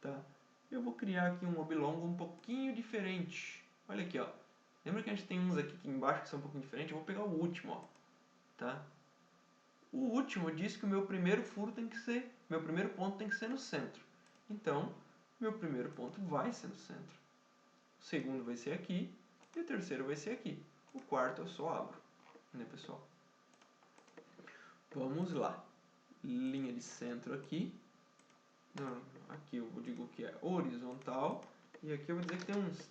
tá? Eu vou criar aqui um oblongo um pouquinho diferente. Olha aqui, ó. Lembra que a gente tem uns aqui embaixo que são um pouquinho diferentes? Eu vou pegar o último, ó. Tá? O último diz que o meu primeiro furo tem que ser... Meu primeiro ponto tem que ser no centro. Então, meu primeiro ponto vai ser no centro. O segundo vai ser aqui. E o terceiro vai ser aqui. O quarto eu só abro. Né, pessoal? Vamos lá. Linha de centro aqui. Não, aqui eu digo que é horizontal. E aqui eu vou dizer que tem uns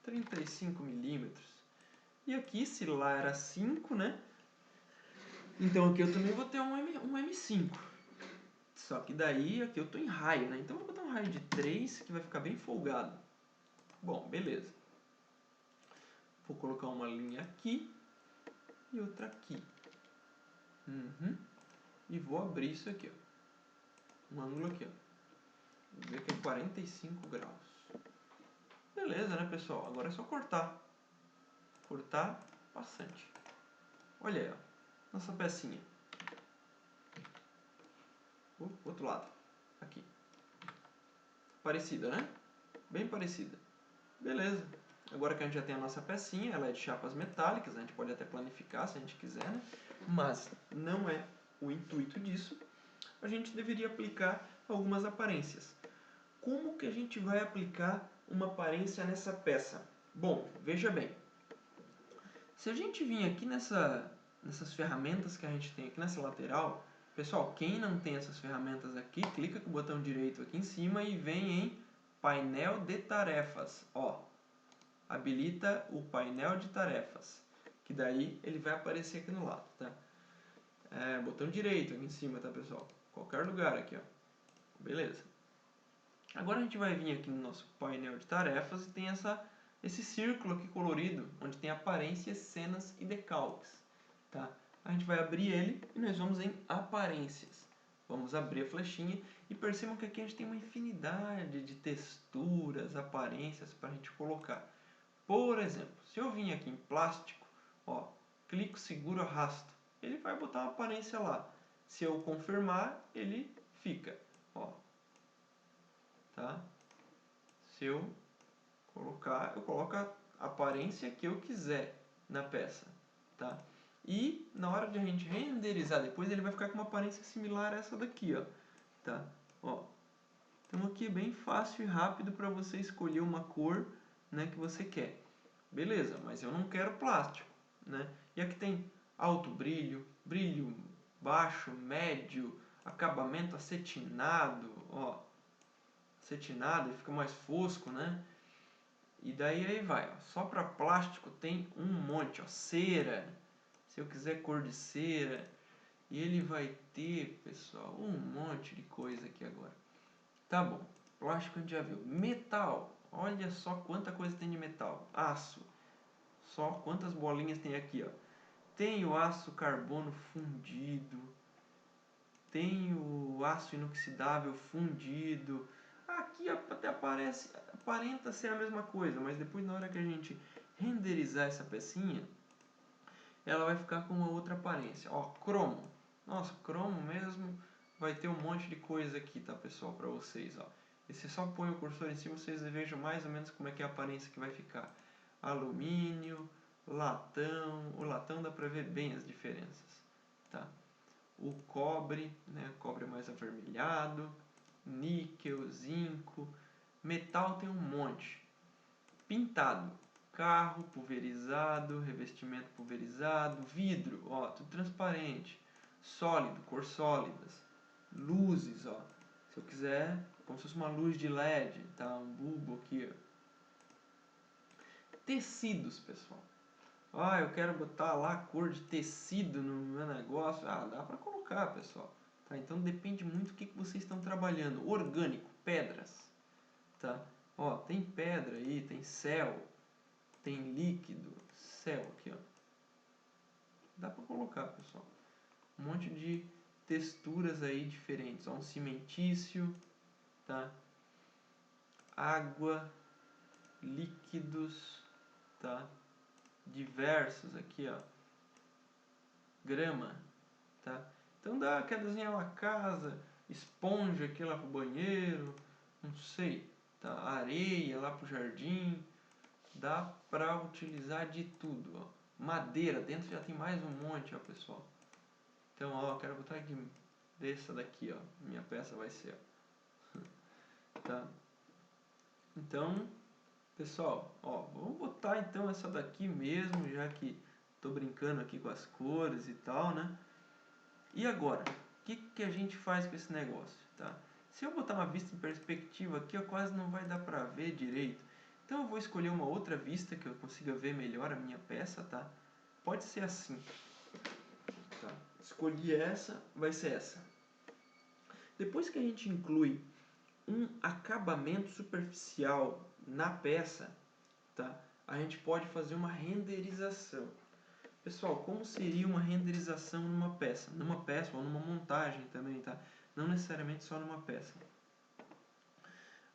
35 milímetros. E aqui, se lá era 5, né? Então aqui eu também vou ter um M5. Só que daí aqui eu tô em raio, né? Então eu vou botar um raio de 3 que vai ficar bem folgado. Bom, beleza. Vou colocar uma linha aqui e outra aqui. E vou abrir isso aqui, ó. Um ângulo aqui, ó. Vou dizer que é 45 graus. Beleza, né, pessoal? Agora é só cortar. Cortar bastante. Olha aí, ó. Nossa pecinha. Outro lado. Aqui. Parecida, né? Bem parecida. Beleza. Agora que a gente já tem a nossa pecinha, ela é de chapas metálicas, a gente pode até planificar se a gente quiser, né? Mas não é o intuito disso. A gente deveria aplicar algumas aparências. Como que a gente vai aplicar uma aparência nessa peça? Bom, veja bem. Se a gente vir aqui nessas ferramentas que a gente tem aqui nessa lateral, pessoal, quem não tem essas ferramentas aqui, clica com o botão direito aqui em cima e vem em painel de tarefas. Ó, habilita o painel de tarefas, que daí ele vai aparecer aqui no lado, tá? Botão direito aqui em cima, tá, pessoal? Qualquer lugar aqui, ó. Beleza. Agora a gente vai vir aqui no nosso painel de tarefas e tem esse círculo aqui colorido, onde tem aparências, cenas e decalques, tá? A gente vai abrir ele e nós vamos em aparências. Vamos abrir a flechinha e percebam que aqui a gente tem uma infinidade de texturas, aparências para a gente colocar. Por exemplo, se eu vim aqui em plástico, ó, clico, seguro, arrasto, ele vai botar uma aparência lá. Se eu confirmar, ele fica, ó, tá? Se eu colocar, eu coloco a aparência que eu quiser na peça, tá? E na hora de a gente renderizar depois, ele vai ficar com uma aparência similar a essa daqui, ó, tá? Ó. Então aqui é bem fácil e rápido para você escolher uma cor, né, que você quer. Beleza, mas eu não quero plástico, né? E aqui tem alto brilho, brilho baixo, médio, acabamento acetinado, ó. Acetinado, ele fica mais fosco, né? E daí aí vai, ó. Só para plástico tem um monte, ó. Cera, se eu quiser cor de cera, e ele vai ter, pessoal, um monte de coisa aqui agora. Tá bom, plástico a gente já viu. Metal, olha só quanta coisa tem de metal. Aço, só quantas bolinhas tem aqui, ó. Tem o aço carbono fundido, tem o aço inoxidável fundido. Aqui até aparenta ser a mesma coisa, mas depois na hora que a gente renderizar essa pecinha, ela vai ficar com uma outra aparência. Ó, cromo. Nossa, cromo mesmo vai ter um monte de coisa aqui, tá, pessoal, para vocês, ó. E você só põe o cursor em cima, vocês vejam mais ou menos como é que é a aparência que vai ficar. Alumínio, latão, o latão dá para ver bem as diferenças, tá? O cobre, né, cobre mais avermelhado, níquel, zinco, metal tem um monte. Pintado, carro pulverizado, revestimento pulverizado, vidro, ó, tudo transparente, sólido, cor sólidas, luzes, ó, se eu quiser, como se fosse uma luz de LED, tá, um bulbo aqui, ó. Tecidos, pessoal. Ah, eu quero botar lá cor de tecido no meu negócio. Ah, dá pra colocar, pessoal. Tá? Então depende muito do que vocês estão trabalhando. Orgânico, pedras. Tá? Ó, tem pedra aí, tem céu, tem líquido, céu aqui, ó. Dá pra colocar, pessoal. Um monte de texturas aí diferentes. Ó, um cimentício, tá? Água, líquidos, tá? Diversos aqui, ó. Grama, tá? Então quer desenhar uma casa, esponja aqui lá pro banheiro, não sei, tá? Areia lá pro jardim, dá pra utilizar de tudo, ó. Madeira, dentro já tem mais um monte, ó, pessoal. Então, ó, quero botar aqui dessa daqui, ó, minha peça vai ser, ó. Tá? Então, pessoal, ó, vamos botar então essa daqui mesmo, já que tô brincando aqui com as cores e tal, né? E agora, o que a gente faz com esse negócio, tá? Se eu botar uma vista em perspectiva aqui, ó, quase não vai dar pra ver direito. Então eu vou escolher uma outra vista que eu consiga ver melhor a minha peça, tá? Pode ser assim. Tá? Escolhi essa, vai ser essa. Depois que a gente inclui um acabamento superficial na peça, tá? A gente pode fazer uma renderização. Pessoal, como seria uma renderização numa peça? Numa peça ou numa montagem também, tá? Não necessariamente só numa peça.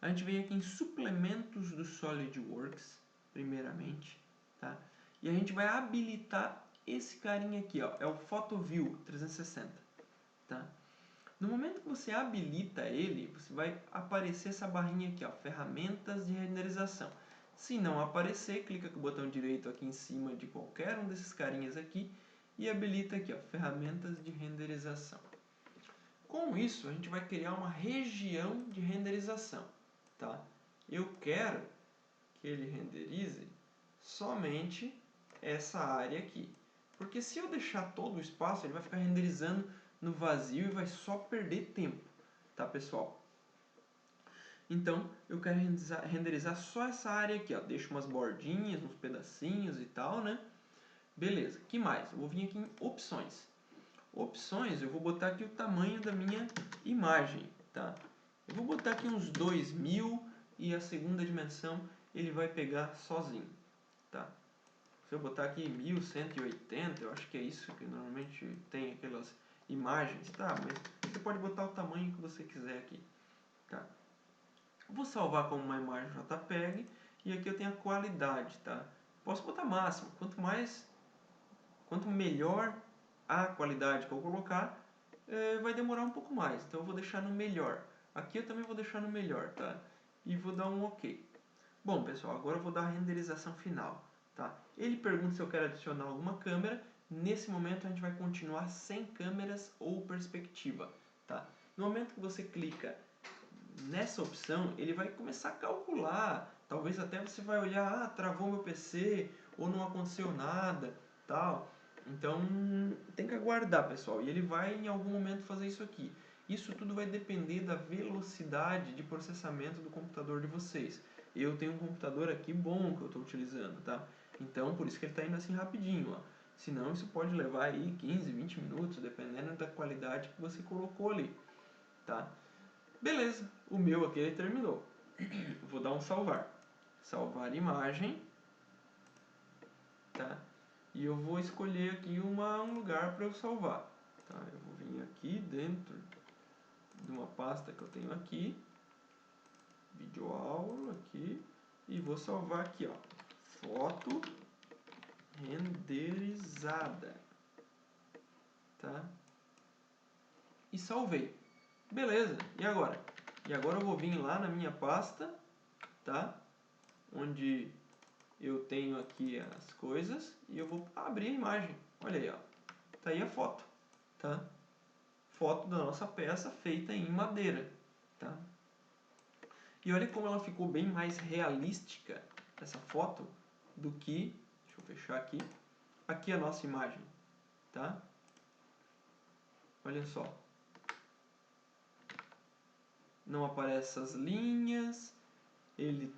A gente vem aqui em suplementos do SolidWorks, primeiramente, tá? E a gente vai habilitar esse carinha aqui, ó, é o PhotoView 360, tá? No momento que você habilita ele, você vai aparecer essa barrinha aqui, ó, ferramentas de renderização. Se não aparecer, clica com o botão direito aqui em cima de qualquer um desses carinhas aqui e habilita aqui, ó, ferramentas de renderização. Com isso, a gente vai criar uma região de renderização, tá? Eu quero que ele renderize somente essa área aqui. Porque se eu deixar todo o espaço, ele vai ficar renderizando no vazio e vai só perder tempo, tá, pessoal? Então, eu quero renderizar só essa área aqui, ó. Deixo umas bordinhas, uns pedacinhos e tal, né? Beleza, que mais? Eu vou vir aqui em opções. Opções, eu vou botar aqui o tamanho da minha imagem, tá? Eu vou botar aqui uns 2000 e a segunda dimensão ele vai pegar sozinho, tá? Se eu botar aqui 1180, eu acho que é isso que normalmente tem aquelas imagens, tá? Mas você pode botar o tamanho que você quiser aqui, tá? Vou salvar como uma imagem JPEG e aqui eu tenho a qualidade, tá? Posso botar máximo, quanto melhor a qualidade que eu colocar, vai demorar um pouco mais, então eu vou deixar no melhor. Aqui eu também vou deixar no melhor, tá? E vou dar um OK. Bom, pessoal, agora eu vou dar a renderização final, tá? Ele pergunta se eu quero adicionar alguma câmera. Nesse momento a gente vai continuar sem câmeras ou perspectiva, tá? No momento que você clica nessa opção, ele vai começar a calcular. Talvez até você vai olhar, ah, travou meu PC, ou não aconteceu nada, tal. Então, tem que aguardar, pessoal. E ele vai em algum momento fazer isso aqui. Isso tudo vai depender da velocidade de processamento do computador de vocês. eu tenho um computador aqui bom que eu estou utilizando, tá? Então, por isso que ele está indo assim rapidinho, ó. Senão, isso pode levar aí 15, 20 minutos, dependendo da qualidade que você colocou ali, tá? Beleza, o meu aqui ele terminou. Vou dar um salvar. Salvar imagem, tá? E eu vou escolher aqui um lugar para eu salvar, tá? Eu vou vir aqui dentro de uma pasta que eu tenho aqui, videoaula aqui, e vou salvar aqui, ó, foto renderizada, tá? E salvei. Beleza, e agora? E agora eu vou vir lá na minha pasta, tá? Onde eu tenho aqui as coisas e eu vou abrir a imagem. Olha aí, ó. Tá aí a foto, tá? Foto da nossa peça feita em madeira, tá? E olha como ela ficou bem mais realística, essa foto, do que... Deixa eu fechar aqui. Aqui a nossa imagem, tá? Olha só. Não aparecem essas linhas. Ele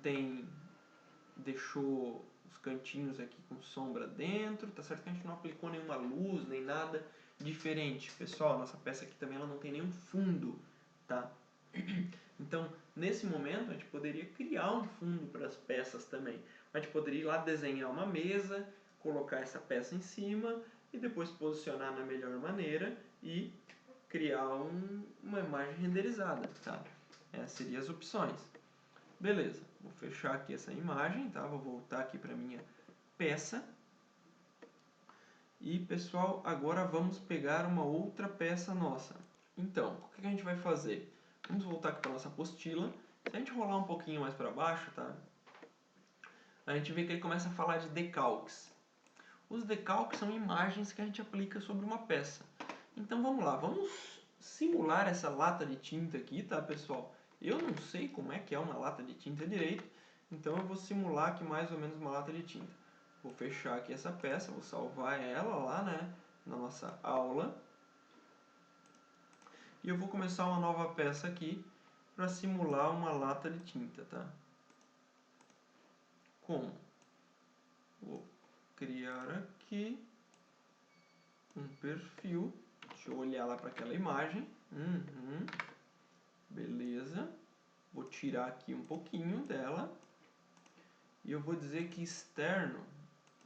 deixou os cantinhos aqui com sombra dentro. Tá certo que a gente não aplicou nenhuma luz, nem nada diferente. Pessoal, nossa peça aqui também ela não tem nenhum fundo, tá? Então, nesse momento, a gente poderia criar um fundo para as peças também. A gente poderia ir lá desenhar uma mesa, colocar essa peça em cima e depois posicionar na melhor maneira e criar uma imagem renderizada, tá? Essas seriam as opções. Beleza, vou fechar aqui essa imagem, tá? Vou voltar aqui para minha peça. E, pessoal, agora vamos pegar uma outra peça nossa. Então, o que a gente vai fazer? Vamos voltar aqui para a nossa apostila. Se a gente rolar um pouquinho mais para baixo, tá? A gente vê que ele começa a falar de decalques. Os decalques são imagens que a gente aplica sobre uma peça. Então vamos lá, vamos simular essa lata de tinta aqui, tá, pessoal? Eu não sei como é que é uma lata de tinta direito, então eu vou simular aqui mais ou menos uma lata de tinta. Vou fechar aqui essa peça, vou salvar ela lá, né, na nossa aula. E eu vou começar uma nova peça aqui para simular uma lata de tinta, tá? Como? Vou criar aqui um perfil. Deixa eu olhar lá para aquela imagem. Beleza. Vou tirar aqui um pouquinho dela. E eu vou dizer que externo,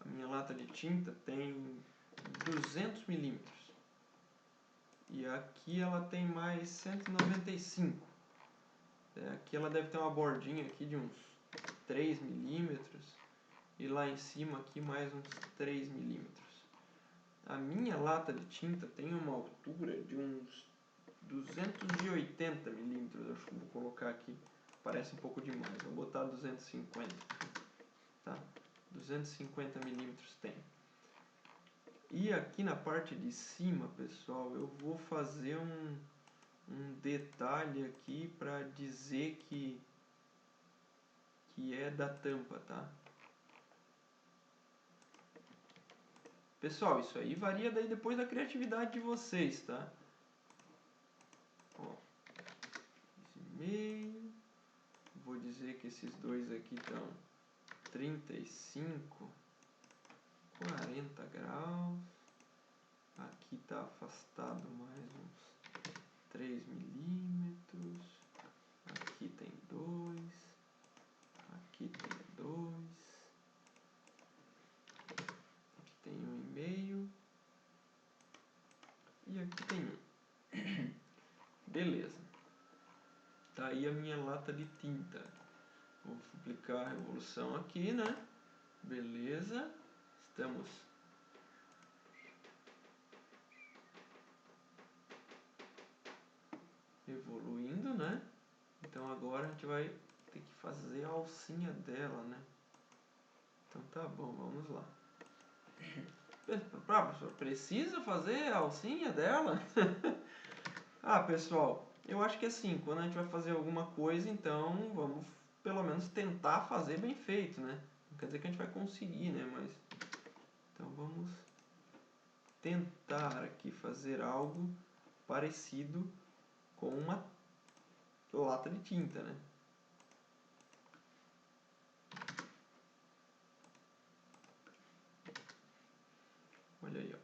a minha lata de tinta tem 200 milímetros. E aqui ela tem mais 195. Aqui ela deve ter uma bordinha aqui de uns 3 milímetros. E lá em cima aqui mais uns 3 milímetros. A minha lata de tinta tem uma altura de uns 280 milímetros. Acho que vou colocar aqui. Parece um pouco demais. Vou botar 250. Tá? 250 milímetros tem. E aqui na parte de cima, pessoal, eu vou fazer um detalhe aqui para dizer que é da tampa, tá? Pessoal, isso aí varia daí depois da criatividade de vocês, tá? Ó, esse meio. Vou dizer que esses dois aqui estão 35, 40 graus. Aqui está afastado mais uns 3 milímetros. Aqui tem 2. Aqui tem 2. Aqui tem 1,5. E aqui tem 1. Beleza. Tá aí a minha lata de tinta. Vou aplicar a revolução aqui, né? Beleza. Estamos evoluindo, né? Então agora a gente vai ter que fazer a alcinha dela, né? Então tá bom, vamos lá. Professor, precisa fazer a alcinha dela? Ah, pessoal, eu acho que assim, quando a gente vai fazer alguma coisa, então vamos pelo menos tentar fazer bem feito, né? Não quer dizer que a gente vai conseguir, né? Mas então vamos tentar aqui fazer algo parecido com uma lata de tinta, né? Olha aí, ó.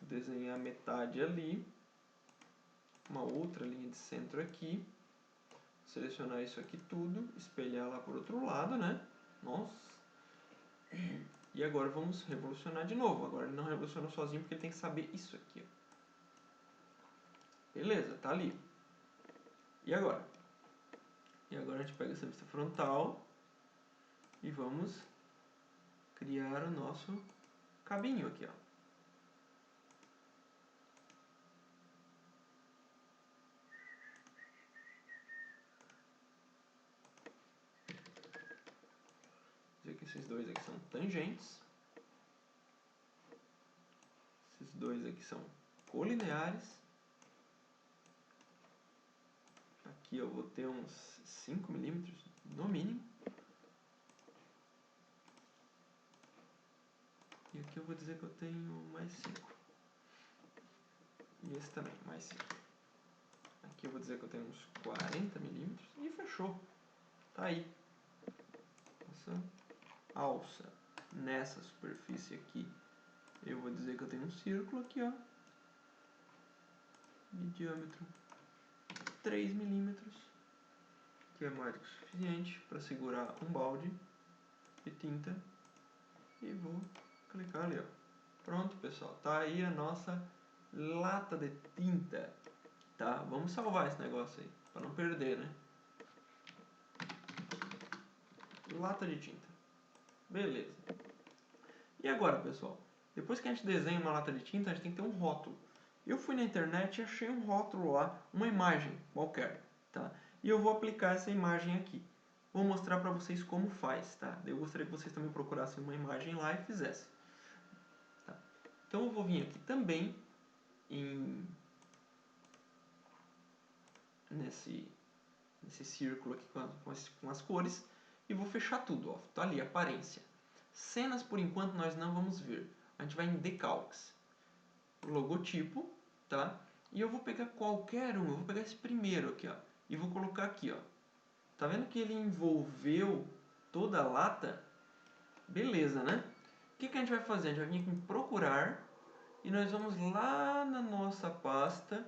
Desenhar metade ali, uma outra linha de centro aqui, selecionar isso aqui tudo, espelhar lá por outro lado, né? Nossa! E agora vamos revolucionar de novo. Agora ele não revolucionou sozinho porque ele tem que saber isso aqui, ó. Beleza, tá ali. E agora? E agora a gente pega essa vista frontal e vamos criar o nosso cabinho aqui, ó. Dizer que esses dois aqui são tangentes. Esses dois aqui são colineares. Aqui eu vou ter uns 5 milímetros no mínimo. E aqui eu vou dizer que eu tenho mais 5. E esse também, mais 5. Aqui eu vou dizer que eu tenho uns 40 milímetros. E fechou. Tá aí. Essa alça nessa superfície aqui. Eu vou dizer que eu tenho um círculo aqui, ó. De diâmetro 3 milímetros. Que é mais do que o suficiente para segurar um balde de tinta. E vou clicar ali, ó. Pronto, pessoal. Tá aí a nossa lata de tinta. Tá? Vamos salvar esse negócio aí, para não perder, né? Lata de tinta. Beleza. E agora, pessoal? Depois que a gente desenha uma lata de tinta, a gente tem que ter um rótulo. Eu fui na internet e achei um rótulo lá, uma imagem qualquer, tá? E eu vou aplicar essa imagem aqui. Vou mostrar para vocês como faz, tá? Eu gostaria que vocês também procurassem uma imagem lá e fizessem. Tá? Então eu vou vir aqui também nesse círculo aqui com as cores e vou fechar tudo, ó. Tá ali, aparência. Cenas por enquanto nós não vamos ver. A gente vai em decalques. Logotipo, tá? E eu vou pegar qualquer um, eu vou pegar esse primeiro aqui, ó, e vou colocar aqui, ó. Tá vendo que ele envolveu toda a lata? Beleza, né? O que a gente vai fazer? A gente vai vir aqui em procurar e nós vamos lá na nossa pasta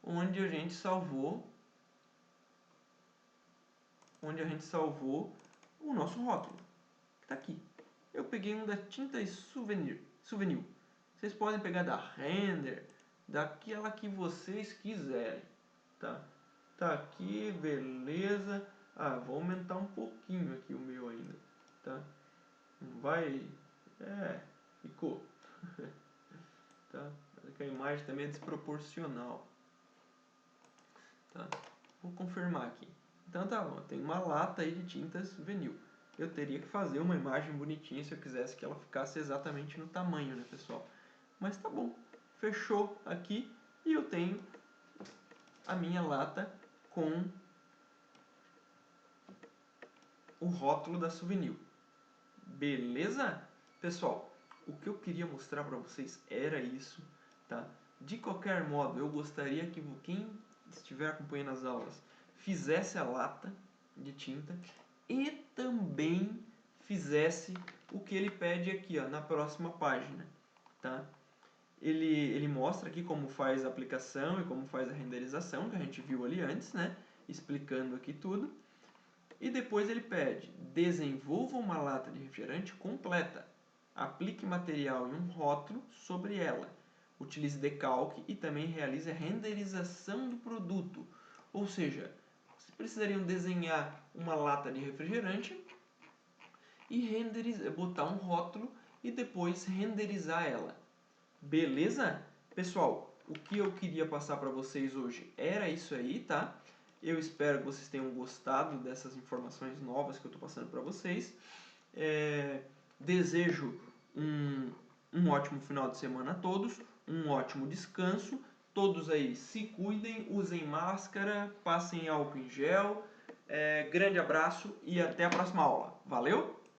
onde a gente salvou o nosso rótulo, que tá aqui. Eu peguei um da Tintas Souvenir. Vocês podem pegar da Render, daquela que vocês quiserem, tá? Tá aqui, beleza. Ah, vou aumentar um pouquinho aqui o meu ainda, tá? Não vai... ficou. Tá? A imagem também é desproporcional. Tá? Vou confirmar aqui. Então tá bom, tem uma lata aí de tintas vinil. Eu teria que fazer uma imagem bonitinha se eu quisesse que ela ficasse exatamente no tamanho, né, pessoal? Mas tá bom, fechou aqui e eu tenho a minha lata com o rótulo da Souvenir. Beleza? Pessoal, o que eu queria mostrar para vocês era isso, tá? De qualquer modo, eu gostaria que quem estiver acompanhando as aulas fizesse a lata de tinta e também fizesse o que ele pede aqui, ó, na próxima página, tá? Ele mostra aqui como faz a aplicação e como faz a renderização, que a gente viu ali antes, né? Explicando aqui tudo. E depois ele pede, desenvolva uma lata de refrigerante completa. Aplique material em um rótulo sobre ela. Utilize decalque e também realize a renderização do produto. Ou seja, vocês precisariam desenhar uma lata de refrigerante e botar um rótulo e depois renderizar ela. Beleza? Pessoal, o que eu queria passar para vocês hoje era isso aí, tá? Eu espero que vocês tenham gostado dessas informações novas que eu estou passando para vocês. Desejo um ótimo final de semana a todos, um ótimo descanso. Todos aí se cuidem, usem máscara, passem álcool em gel. Grande abraço e até a próxima aula. Valeu!